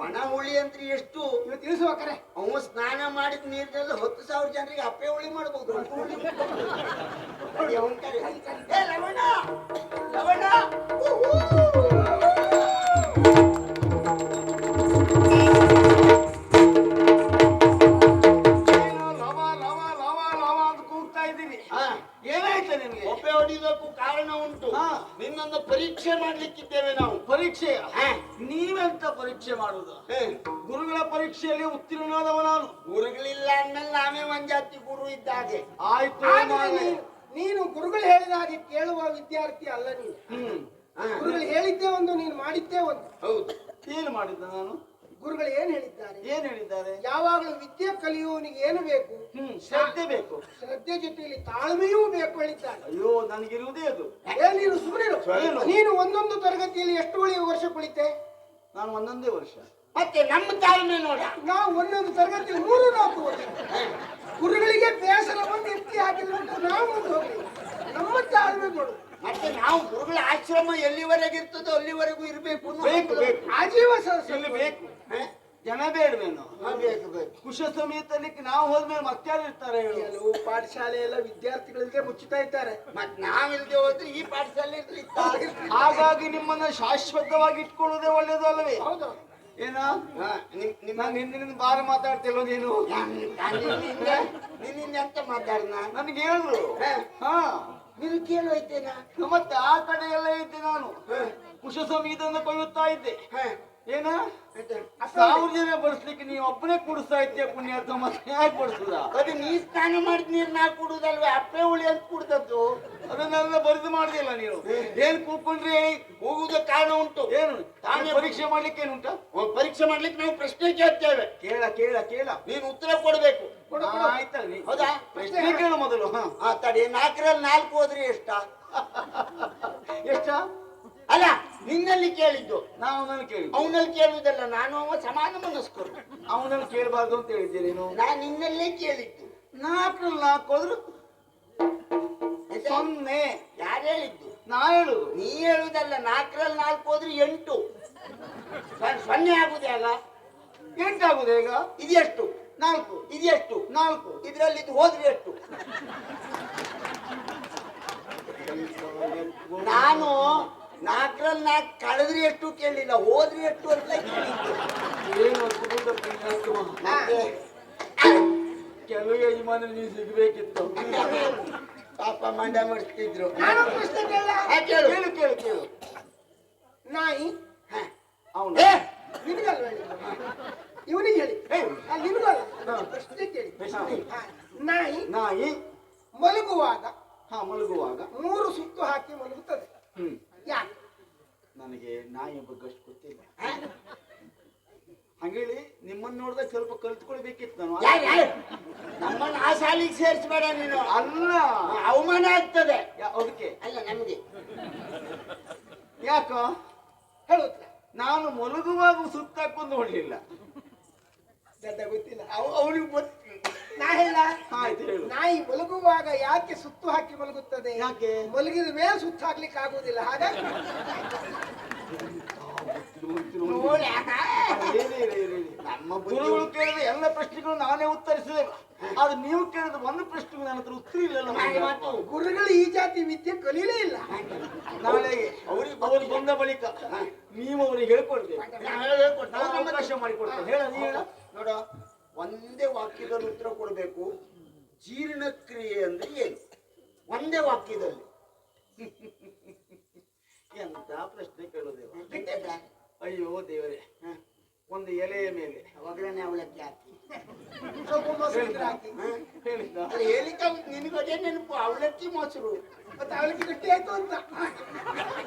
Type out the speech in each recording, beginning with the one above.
ಒಣ ಹುಳಿ ಅಂತ ಎಷ್ಟು ತಿಳಿಸುವಕರೆ ಅವ ಸ್ನಾನ ಮಾಡಿದ ನೀರಿನಲ್ಲಿ 10,000 ಜನರಿಗೆ ಅಪ್ಪೆ ಹುಳಿ ಮಾಡಬಹುದು. ಲವಣ ಲವಣ ಏನಾಯ್ತು ನಿಮ್ಗೆ? ಒಪ್ಪೆ ಹೊಡಿದಕ್ಕೂ ಕಾರಣ ಉಂಟು. ನಿನ್ನನ್ನು ಪರೀಕ್ಷೆ ಮಾಡ್ಲಿಕ್ಕಿದ್ದೇವೆ ನಾವು. ಪರೀಕ್ಷೆ? ನೀವೆಂತ ಪರೀಕ್ಷೆ ಮಾಡುದು? ಗುರುಗಳ ಪರೀಕ್ಷೆಯಲ್ಲಿ ಉತ್ತೀರ್ಣನಾದವ ನಾನು. ಗುರುಗಳಿಲ್ಲ ಅಂದ್ಮೇಲೆ ನಾವೇ ಒಂಜಾತಿ ಗುರು ಇದ್ದ ಹಾಗೆ ಆಯ್ತು. ನೀನು ಗುರುಗಳು ಹೇಳಿದ ಹಾಗೆ ಕೇಳುವ ವಿದ್ಯಾರ್ಥಿ ಅಲ್ಲ ನೀನು. ಗುರುಗಳು ಹೇಳಿದ್ದೇ ಒಂದು, ನೀನು ಮಾಡಿದ್ದೇ ಒಂದು. ಹೌದು. ಏನು ಮಾಡಿದ್ದ ನಾನು? ಗುರುಗಳು ಏನ್ ಹೇಳಿದ್ದಾರೆ? ಯಾವಾಗಲೂ ವಿದ್ಯೆ ಕಲಿಯುವವನಿಗೆ ಏನು ಬೇಕು? ಶ್ರದ್ಧೆ ಬೇಕು. ಶ್ರದ್ಧೆ ಜೊತೆಯಲ್ಲಿ ತಾಳ್ಮೆಯೂ ಬೇಕು ಹೇಳಿದ್ದಾರೆ. ಅಯ್ಯೋ, ನನಗಿರುವುದೇ ಅದು. ನೀನು ಸುಮ್ಮನೆ ನೀನು ಒಂದೊಂದು ತರಗತಿಯಲ್ಲಿ ಎಷ್ಟು ವರ್ಷ ಕುಳಿತೆ? ನಾನು ಒಂದೊಂದೇ ವರ್ಷ. ಮತ್ತೆ ನಮ್ಮ ತಾಳ್ಮೆ ನೋಡ, ನಾವು ಒಂದೊಂದು ತರಗತಿಯಲ್ಲಿ 3-4 ವರ್ಷ. ಗುರುಗಳಿಗೆ ಬೇಸರ ಬಂದು ಎತ್ತಿ ಹಾಕಿದ್ರೆ ನಾವು ಮುಂದೆ ಹೋಗಿ ನಮ್ಮ ತಾಳ್ಮೆ ನೋಡು. ಮತ್ತೆ ನಾವು ಗುರುಗಳ ಆಶ್ರಮ ಎಲ್ಲಿವರೆಗೆ ಇರ್ತದೋ ಅಲ್ಲಿವರೆಗೂ ಇರಬೇಕು. ಆಜೀವ ಬೇಕು. ಜನ ಬೇಡವೇನು? ಬೇಕು ಬೇಕು. ಕುಶ ಸಮೇತಲ್ಲಿ ನಾವು ಹೋದ್ಮೇಲೆ ಮತ್ತಾರು ಇರ್ತಾರೆ? ಕೆಲವು ಪಾಠಶಾಲೆ ಎಲ್ಲ ವಿದ್ಯಾರ್ಥಿಗಳಿಗೆ ಮುಚ್ಚುತ್ತಾ ಇದ್ದಾರೆ. ಮತ್ ನಾವಿಲ್ದೆ ಹೋದ್ರೆ ಈ ಪಾಠಶಾಲೆ ಹಾಗಾಗಿ ನಿಮ್ಮನ್ನ ಶಾಶ್ವತವಾಗಿ ಇಟ್ಕೊಳ್ಳೋದೇ ಒಳ್ಳೇದು ಅಲ್ಲವೇ? ಹೌದು. ಏನ ನಾನು ಹಿಂದಿನಿಂದ ಬಾರ ಮಾತಾಡ್ತಿಲ್ವ ನೀನು? ನಿನ್ನಿಂದ ಎಂತ ಮಾತಾಡ್ನ? ನನ್ಗೆ ಹೇಳಿದ್ರು. ನೀನು ಕೇಳೋಯ್ತೇನಾ? ಮತ್ತೆ ಆ ಕಡೆ ಎಲ್ಲ ಇದ್ದೆ ನಾನು. ಕುಶ ಸಂಗೀತವನ್ನು ಕೊಯ್ಯುತ್ತಾ ಇದ್ದೆ. ಏನ 1000 ಜನ ಬಡಿಸ್ಲಿಕ್ಕೆ ನೀವು ಒಬ್ಬನೇ ಕುಡಿಸ್ತಾ ಇದ್ದೆ ಪುಣ್ಯಾರ್ಥ. ಮತ್ತೆ ಯಾಕೆ ಬಡಿಸುದ? ಅದು ನೀ ಸ್ನಾನ ಮಾಡಿದ ನೀರ್ ನಾ ಕುಡುದಲ್ವೇ? ಅಪ್ಪೆ ಹುಳಿ ಅಂತ ಕುಡ್ದದ್ದು. ಅದನ್ನೆಲ್ಲ ಬರೆದು ಮಾಡಿದಿಲ್ಲ ನೀನು. ಏನ್ ಕೂತ್ಕೊಂಡ್ರಿ? ಹೋಗುವುದ ಕಾರಣ ಉಂಟು. ಏನು ಪರೀಕ್ಷೆ ಮಾಡ್ಲಿಕ್ಕೆ ಏನುಂಟ? ಪರೀಕ್ಷೆ ಮಾಡ್ಲಿಕ್ಕೆ ನಾವು ಪ್ರಶ್ನೆ ಕೇಳ್ತೇವೆ. ಕೇಳ ನೀನು ಉತ್ತರ ಕೊಡ್ಬೇಕು. ಆಯ್ತಲ್ಲ? ಹೌದಾ? ಪ್ರಶ್ನೆ ಕೇಳು ಮೊದಲು. ತಡಿ, 4ರಲ್ಲಿ 4 ಹೋದ್ರೆ ಎಷ್ಟ? ಅಲ್ಲ, ನಿನ್ನಲ್ಲಿ ಕೇಳಿದ್ದು. ನಾನು ಕೇಳಿ ಅವನಲ್ಲಿ ಕೇಳುವುದಲ್ಲ, ನಾನು ಅವ ಸಮಾನ ಮನಸ್ಕರು. ಅವನಲ್ಲಿ ಕೇಳಬಾರ್ದು ಅಂತ ಹೇಳಿದ್ದೆ ನೀನು. ನಾನು ನಿನ್ನಲ್ಲೇ ಕೇಳಿದ್ದು. 4ರಲ್ಲಿ 4 ಹೋದ್ರು 0. ಯಾರು ಹೇಳಿದ್ದು? ನಾ ಹೇಳುದು. ನೀ ಹೇಳುದಲ್ಲ. 4ರಲ್ಲಿ 4 ಹೋದ್ರೆ 8. 0 ಆಗುದು ಆಗ? 8 ಆಗುದು ಈಗ. ಇದೆಷ್ಟು? 4. ಇದೆಷ್ಟು? 4. ಇದ್ರಲ್ಲಿ ಇದು ಹೋದ್ರೆ ಎಷ್ಟು? ನಾನು 4ರಲ್ಲಿ 4 ಕಳೆದ್ರೆ ಎಷ್ಟು ಕೇಳಿಲ್ಲ, ಹೋದ್ರೆ ಎಷ್ಟು ಅಂತ ಕೆಲವು ಯಜಮಾನ ನೀವು ಸಿಗ್ಬೇಕಿತ್ತು. ಪಾಪ ಮಂಡ ಮಾಡಿಸ್ತಿದ್ರು. ಕೇಳು. ನಾಯಿ ಅವನು ನಿನಗಲ್ವ? ಇವನಿಗೆ ಹೇಳಿ. ನಿನಗಲ್ಲ, ಪ್ರಶ್ನೆ ಕೇಳಿ. ನಾಯಿ ಮಲಗುವಾಗ ಮಲಗುವಾಗ 3 ಸುತ್ತು ಹಾಕಿ ಮಲಗುತ್ತದೆ. ಯಾಕೆ? ನನಗೆ ನಾಯಿಯ ಬಗ್ಗೆ ಅಷ್ಟು ಗೊತ್ತಿಲ್ಲ. ಹಂಗೇಳಿ ನಿಮ್ಮನ್ನ ನೋಡಿದಾಗ ಸ್ವಲ್ಪ ಕಲ್ತ್ಕೊಳ್ಬೇಕಿತ್ತು ನಾನು. ನಮ್ಮನ್ನು ಆ ಶಾಲೆಗೆ ಸೇರಿಸಬೇಡ ನೀನು. ಅಲ್ಲ, ಅವಮಾನ ಆಗ್ತದೆ ಅದಕ್ಕೆ. ಅಲ್ಲ ನಮಗೆ ಯಾಕ ಹೇಳುತ್ತ? ನಾನು ಮಲಗುವಾಗ ಸುತ್ತಾಕೊಂಡು ಹೊಡಲಿಲ್ಲ. ಗೊತ್ತಿಲ್ಲ ಅವನಿಗೆ ಗೊತ್ತು. ನಾ ಹೇಳ. ಆಯ್ತು ಹೇಳು. ನಾಯಿ ಮಲಗುವಾಗ ಯಾಕೆ ಸುತ್ತು ಹಾಕಿ ಮಲಗುತ್ತದೆ? ಯಾಕೆ? ಮಲಗಿದ ಮೇಲೆ ಸುತ್ತು ಹಾಕ್ಲಿಕ್ಕೆ ಆಗುವುದಿಲ್ಲ. ಹಾಗಾಗಿ ನಮ್ಮ ಗುರುಗಳು ಕೇಳಿದ ಎಲ್ಲ ಪ್ರಶ್ನೆಗಳು ನಾನೇ ಉತ್ತರಿಸಿದೆ. ಆದ್ರೆ ನೀವು ಕೇಳಿದ ಒಂದು ಪ್ರಶ್ನೆಗೂ ನನ್ನ ಹತ್ರ ಉತ್ತರ ಇಲ್ಲ. ಗುರುಗಳು ಈ ಜಾತಿ ವಿದ್ಯೆ ಕಲೀಲೇ ಇಲ್ಲ. ನಾಳೆಗೆ ಅವ್ರು ಬಂದ ಬಳಿಕ ನೀವು ಅವರಿಗೆ ಹೇಳ್ಕೊಡ್ಬೇಕು. ಅವಕಾಶ ಮಾಡಿಕೊಡ್ತೇನೆ. ಹೇಳ. ನೋಡ, ಒಂದೇ ವಾಕ್ಯದಲ್ಲಿ ಉತ್ತರ ಕೊಡ್ಬೇಕು. ಜೀರ್ಣಕ್ರಿಯೆ ಅಂದ್ರೆ ಏನು? ಒಂದೇ ವಾಕ್ಯದಲ್ಲಿ. ಎಂತ ಪ್ರಶ್ನೆ ಕೇಳೋದೇವ? ಅಯ್ಯೋ ದೇವರೇ, ಒಂದು ಎಲೆಯ ಮೇಲೆ ಒಗ್ಗರಣೆ ಅವಲಕ್ಕಿ ಹಾಕಿ ಹೇಳಿದ್ದ. ಹೇಳಿಕ ನಿನಗದೇ ನೆನಪು, ಅವಲಕ್ಕಿ ಮೊಸರು. ಮತ್ತೆ ಅವಲಕ್ಕಿ ಗಟ್ಟಿ ಆಯ್ತು ಅಂತ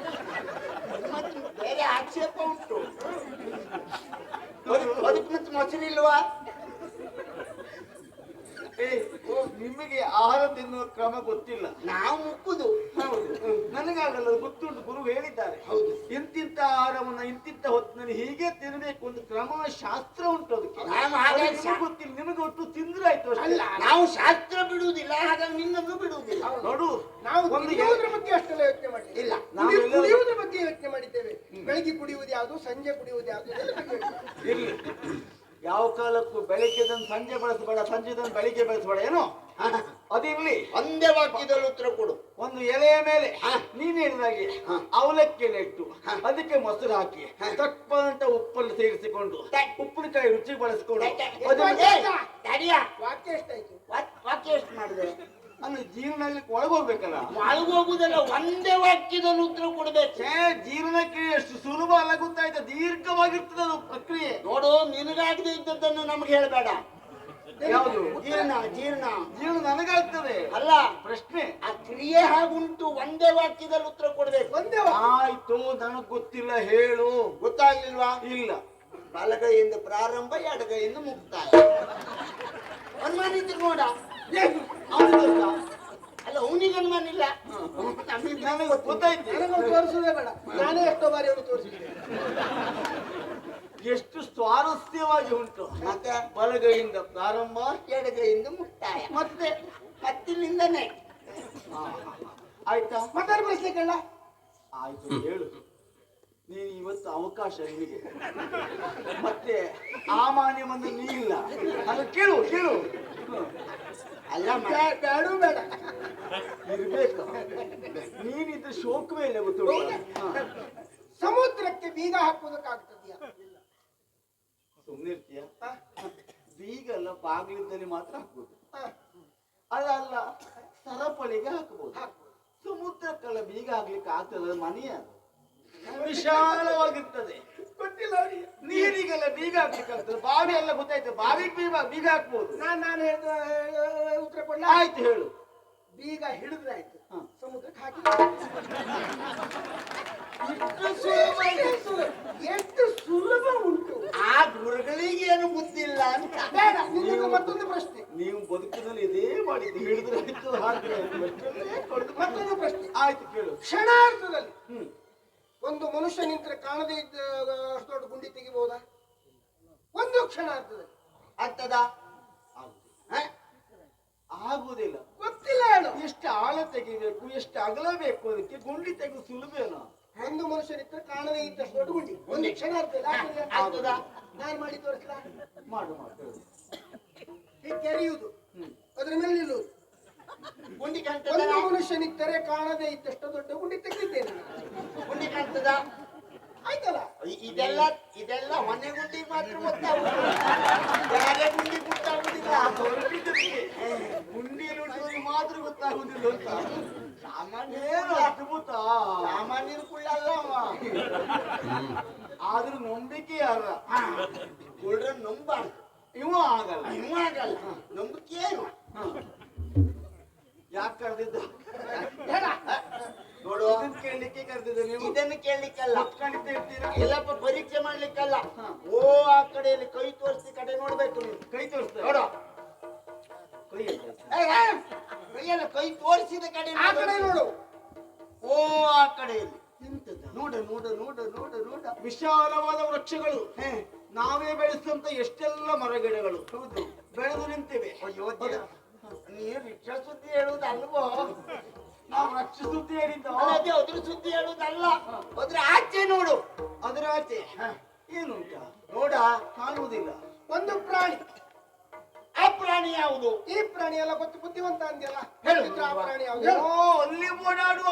ಮತ್ತೆ ಬೇರೆ ಆಕ್ಷೇಪ ಉಂಟು. ಅದಕ್ಕೆ ಮತ್ತೆ ಮೊಸರು ಇಲ್ವಾ? ನಿಮಗೆ ಆಹಾರ ತಿನ್ನುವ ಕ್ರಮ ಗೊತ್ತಿಲ್ಲ. ನಾವು ಮುಕ್ಕುದು. ಹೌದು, ನನಗಾಗಲ್ಲ, ಗೊತ್ತುಂಟು. ಗುರು ಹೇಳಿದ್ದಾರೆ. ಹೌದು, ಇಂತಿಂತ ಆಹಾರವನ್ನ ಇಂತಿಂತ ಹೊತ್ತಿನಲ್ಲಿ ಹೀಗೆ ತಿನ್ನಬೇಕು ಒಂದು ಕ್ರಮ ಶಾಸ್ತ್ರ ಉಂಟು. ಅದಕ್ಕೆ ಗೊತ್ತಿಲ್ಲ. ನಿಮಗೆ ಒಟ್ಟು ತಿಂದ್ರಾಯ್ತು ಅಷ್ಟೇ. ನಾವು ಶಾಸ್ತ್ರ ಬಿಡುವುದಿಲ್ಲ, ಹಾಗಾಗಿ ನಿನ್ನನ್ನು ಬಿಡುವುದಿಲ್ಲ. ನೋಡು, ನಾವು ಕುಡಿಯುವುದ್ರ ಬಗ್ಗೆ ಅಷ್ಟೆಲ್ಲ ಯೋಚನೆ ಮಾಡಿಲ್ಲ. ಕುಡಿಯುವುದ್ರ ಬಗ್ಗೆ ಯೋಚನೆ ಮಾಡಿದ್ದೇವೆ. ಬೆಳಿಗ್ಗೆ ಕುಡಿಯುವುದು ಯಾವುದು, ಸಂಜೆ ಕುಡಿಯುವುದು ಯಾವುದು. ಇರ್ಲಿ, ಯಾವ ಕಾಲಕ್ಕೂ ಬೆಳಿಗ್ಗೆದನ್ನು ಸಂಜೆ ಬಳಸಬೇಡ, ಸಂಜೆದನ್ನು ಬೆಳಿಗ್ಗೆ ಬಳಸಬೇಡ ಏನೋ. ಅದಿರ್ಲಿ, ಒಂದೇ ವಾಕ್ಯದಲ್ಲಿ ಉತ್ತರ ಕೊಡು. ಒಂದು ಎಲೆಯ ಮೇಲೆ ನೀನ್ ಹೇಳಿದಾಗೆ ಅವಲಕ್ಕಿ ಎಲೆ ಇಟ್ಟು ಅದಕ್ಕೆ ಮೊಸರು ಹಾಕಿ ತಕ್ಕಂತ ಉಪ್ಪನ್ನು ಸೇರಿಸಿಕೊಂಡು ಉಪ್ಪಿನಕಾಯಿ ರುಚಿ ಬಳಸಿಕೊಂಡು ವಾಕ್ಯ ಎಷ್ಟಾಯ್ತು? ವಾಕ್ಯ ಎಷ್ಟು ಮಾಡಿದೆ? ಅಂದ್ರೆ ಜೀವನದಲ್ಲಿ ಒಳಗೋಗ್ಬೇಕಲ್ಲ. ಒಳಗೋಗುದಲ್ಲ, ಒಂದೇ ವಾಕ್ಯದಲ್ಲಿ ಉತ್ತರ ಕೊಡ್ಬೇಕು. ಜೀವನಕ್ಕೆ ಎಷ್ಟು ಸುಲಭ ಅಲ್ಲ ಗೊತ್ತಾಯ್ತಾ? ದೀರ್ಘವಾಗಿರ್ತದೆ ಅದು ಪ್ರಕ್ರಿಯೆ. ನೋಡು, ನಿನಗಾಗದೆ ಇದ್ದದ್ದನ್ನು ನಮ್ಗೆ ಹೇಳ್ಬೇಡ. ಯಾವುದು? ಜೀರ್ಣ ಜೀರ್ಣ ಜೀವನ ನನಗಾಗ್ತದೆ ಅಲ್ಲ, ಪ್ರಶ್ನೆ. ಆ ಕ್ರಿಯೆ ಹಾಗುಂಟು. ಒಂದೇ ವಾಕ್ಯದಲ್ಲಿ ಉತ್ತರ ಕೊಡ್ಬೇಕು. ಒಂದೇ ಆಯ್ತು, ನನಗ್ ಗೊತ್ತಿಲ್ಲ, ಹೇಳು. ಗೊತ್ತಾಗ್ಲಿಲ್ವಾ? ಇಲ್ಲ. ಬಲಗೈಯಿಂದ ಪ್ರಾರಂಭ, ಎಡಗೈಯಿಂದ ಮುಕ್ತಾಯ. ಅನುಮಾನ ಇದ್ರೆ ನೋಡ. ಅವನಿಗೆ ಗೊತ್ತಾ? ಅಲ್ಲ, ಅವನಿಗೆ ಅನುಮಾನ ಇಲ್ಲ. ನನಗೆ ಗೊತ್ತಾಯ್ತು. ನನಗೊಂದು ತೋರಿಸೋದೇ ಬೇಡ, ನಾನೇ ಎಷ್ಟೋ ಬಾರಿ ಅವನು ತೋರಿಸಿದ್ದೇನೆ. ಎಷ್ಟು ಸ್ವಾರಸ್ಯವಾಗಿ ಉಂಟು. ಮತ್ತೆ ಬಲಗೈಯಿಂದ ಪ್ರಾರಂಭ, ಎಡಗೈಯಿಂದ ಮುಕ್ತಾಯ, ಮತ್ತೆ ಕತ್ತಿಲಿಂದನೇ. ಆಯ್ತಾ? ಮತ್ತೆ ಪ್ರಶ್ನೆಗಳ ಆಯ್ತು, ಹೇಳು. ನೀನು ಇವತ್ತು ಅವಕಾಶ ನಿನಗೆ. ಮತ್ತೆ ಆ ಮಾನ್ಯ ಬಂದು ನೀ ಇಲ್ಲ. ಅದು ಕೇಳು ಕೇಳು. ಅಲ್ಲ, ಬೇಡ ಬೇಡ ಇರ್ಬೇಕು. ನೀನಿದ್ರೆ ಶೋಕವೇ ಇಲ್ಲ ಗೊತ್ತು. ಸಮುದ್ರಕ್ಕೆ ಬೀಗ ಹಾಕುವುದಕ್ಕಾಗ್ತದೆಯಾ? ಸುಮ್ಮನೆ ಇರ್ತೀಯ? ಬೀಗ ಅಲ್ಲ, ಬಾಗಿಲಿದ್ದಲ್ಲಿ ಮಾತ್ರ ಹಾಕ್ಬೋದು. ಅದಲ್ಲ, ಸರಪಳಿಗೆ ಹಾಕಬಹುದು. ಸಮುದ್ರಕ್ಕೆಲ್ಲ ಬೀಗ ಹಾಕ್ಲಿಕ್ಕೆ ಆಗ್ತದೆ? ಮನೆಯ ವಿಶಾಲವಾಗಿರ್ತದೆ. ಗೊತ್ತಿಲ್ಲ ಅವರಿಗೆ. ನೀರಿಗೆಲ್ಲ ಬೀಗ ಹಾಕ್ಲಿಕ್ಕೆ ಆಗ್ತದೆ. ಬಾವಿ ಎಲ್ಲ ಗೊತ್ತಾಯ್ತು, ಬಾವಿಗೆ ಬೀಗ ಹಾಕ್ಬೋದು. ನಾನು ಹೇಳಿದ ಉತ್ತರ ಕೊಡ್ಲ. ಆಯ್ತು, ಹೇಳು. ಬೀಗ ಹಿಡಿದ್ರೆ ಆಯ್ತು, ಸಮುದ್ರಕ್ಕೆ ಹಾಕಿ. ಎಷ್ಟು ಸುಲಭ ಉಂಟು. ಆ ಗುರುಗಳಿಗೆ ಏನು ಗೊತ್ತಿಲ್ಲ ಅಂತ. ಬೇಡ, ನಿಮಗೆ ಮತ್ತೊಂದು ಪ್ರಶ್ನೆ. ನೀವು ಬದುಕಿನಲ್ಲಿ ಇದೇ ಮಾಡಿದ್ದು, ಹಿಡಿದ್ರೆ ಆಯ್ತು, ಹಾಕಿದ್ರೆ ಆಯ್ತು. ಮತ್ತೊಂದು ಪ್ರಶ್ನೆ. ಆಯ್ತು, ಕೇಳು. ಕ್ಷಣಾರ್ಧದಲ್ಲಿ ಒಂದು ಮನುಷ್ಯ ನಿಂತರೆ ಕಾಣದೇ ಇದ್ದ ಅಷ್ಟು ದೊಡ್ಡ ಗುಂಡಿ ತೆಗಿಬಹುದಾ? ಒಂದು ಕ್ಷಣಾರ್ಧದಲ್ಲಿ ಆಗ್ತದ? ಆಗುವುದಿಲ್ಲ. ಗೊತ್ತಿಲ್ಲ ಹೇಳು. ಎಷ್ಟು ಆಳ ತೆಗಿಬೇಕು, ಎಷ್ಟು ಅಗಲ ಬೇಕು, ಅದಕ್ಕೆ ಗುಂಡಿ ತೆಗೆದು ಸುಲಭೇನೋ. ಒಂದು ಮನುಷ್ಯ ನಿಂತರೆ ಕಾಣದೇ ಇದ್ದಷ್ಟು ದೊಡ್ಡ ಗುಂಡಿ ಒಂದು ಕ್ಷಣಾರ್ಧದಲ್ಲಿ ಆಗ್ತದ? ನಾನು ಮಾಡಿ ತೋರಿಸ್ಲ. ಮಾಡು ಮಾಡು. ಹೀಗೆ ಕೆರೆಯುವುದು, ಅದ್ರ ಮೇಲೆ ನಿಲ್ಲುವುದು. ಗುಂಡಿ ಕಾಣ್ತದ? ಒಂದು ಮನುಷ್ಯ ನಿಂತರೆ ಕಾಣದೇ ಇದ್ದಷ್ಟು ದೊಡ್ಡ ಗುಂಡಿ ತೆಗೆದಿದ್ದೇನೆ. ಗುಂಡಿ ಕಾಣ್ತದ? ಆಯ್ತಲ್ಲ. ಇದೆಲ್ಲ ಇದೆಲ್ಲ ಮನೆ ಗುಂಡಿ ಮಾತ್ರ ಗೊತ್ತಾಗುದು, ಬೇರೆ ಗುಂಡಿ ಗೊತ್ತಾಗುದಿಲ್ಲ. ಗುಂಡಿ ನೋಡಿದವರಿಗೆ ಮಾತ್ರ ಗೊತ್ತಾಗುದಿಲ್ಲ ಅಂತ. ಸಾಮಾನ್ಯ ಏನು ಅದ್ಭುತ. ಸಾಮಾನ್ಯರು ಕುಳ್ಳಲ್ಲ ಅವ. ಆದ್ರೂ ನಂಬಿಕೆ ಅಲ್ಲ. ಕುಳ್ರ ನಂಬ ಇವ ಆಗಲ್ಲ. ಇವ ಆಗಲ್ಲ, ನಂಬಿಕೆ ಏನು? ಯಾಕೆ ಕರೆದಿದ್ದು? ನೋಡು, ಇದನ್ನ ಕೇಳಲಿಕ್ಕೆ ಕರೆದಿದ್ದು ನೀವು. ಇದನ್ನು ಕೇಳಲಿಕ್ಕಲ್ಲ, ಖಂಡಿತ ಇರ್ತೀರಾ? ಎಲ್ಲಪ್ಪ ಪರೀಕ್ಷೆ ಮಾಡ್ಲಿಕ್ಕಲ್ಲ. ಓ, ಆ ಕಡೆಯಲ್ಲಿ ಕೈ ತೋರಿಸಿ ಕಡೆ ನೋಡ್ಬೇಕು ನೀನು. ಕೈ ತೋರಿಸ್ತಾರೆ. ನೋಡು, ಕೈ ಕೈಯಲ್ಲ, ಕೈ ತೋರಿಸಿದ ಕಡೆ ಆ ಕಡೆ ನೋಡು. ಓ, ಆ ಕಡೆಯಲ್ಲಿ ನೋಡ ನೋಡ ನೋಡ ನೋಡ ನೋಡ. ವಿಶಾಲವಾದ ವೃಕ್ಷಗಳು, ನಾವೇ ಬೆಳೆಸಿದಂತ ಎಷ್ಟೆಲ್ಲ ಮರಗಿಡಗಳು ಹೌದು ಬೆಳೆದು ನಿಂತಿವೆ. ಅಯ್ಯೋ, ನೀರು ರಿಕ್ಷಾ ಸುದ್ದಿ ಹೇಳುವುದು ಅಲ್ವೋ? ನಾವು ವೃಕ್ಷ ಸುದ್ದಿ ಹೇಳಿದ್ದ. ಅದೇ ಅದ್ರ ಸುದ್ದಿ ಹೇಳುವುದಲ್ಲ, ಅದ್ರ ಆಚೆ ನೋಡು. ಅದರ ಆಚೆ ಏನುಂಟ ನೋಡ, ಕಾಣುವುದಿಲ್ಲ. ಒಂದು ಪ್ರಾಣಿ. ಆ ಪ್ರಾಣಿ ಯಾವುದು? ಈ ಪ್ರಾಣಿ ಎಲ್ಲ ಗೊತ್ತು, ಬುದ್ಧಿವಂತ ಅಂದ್ಯಲ್ಲ, ಹೇಳು. ಆ ಪ್ರಾಣಿ ಯಾವುದು? ಓ, ಅಲ್ಲಿ ಓಡಾಡುವ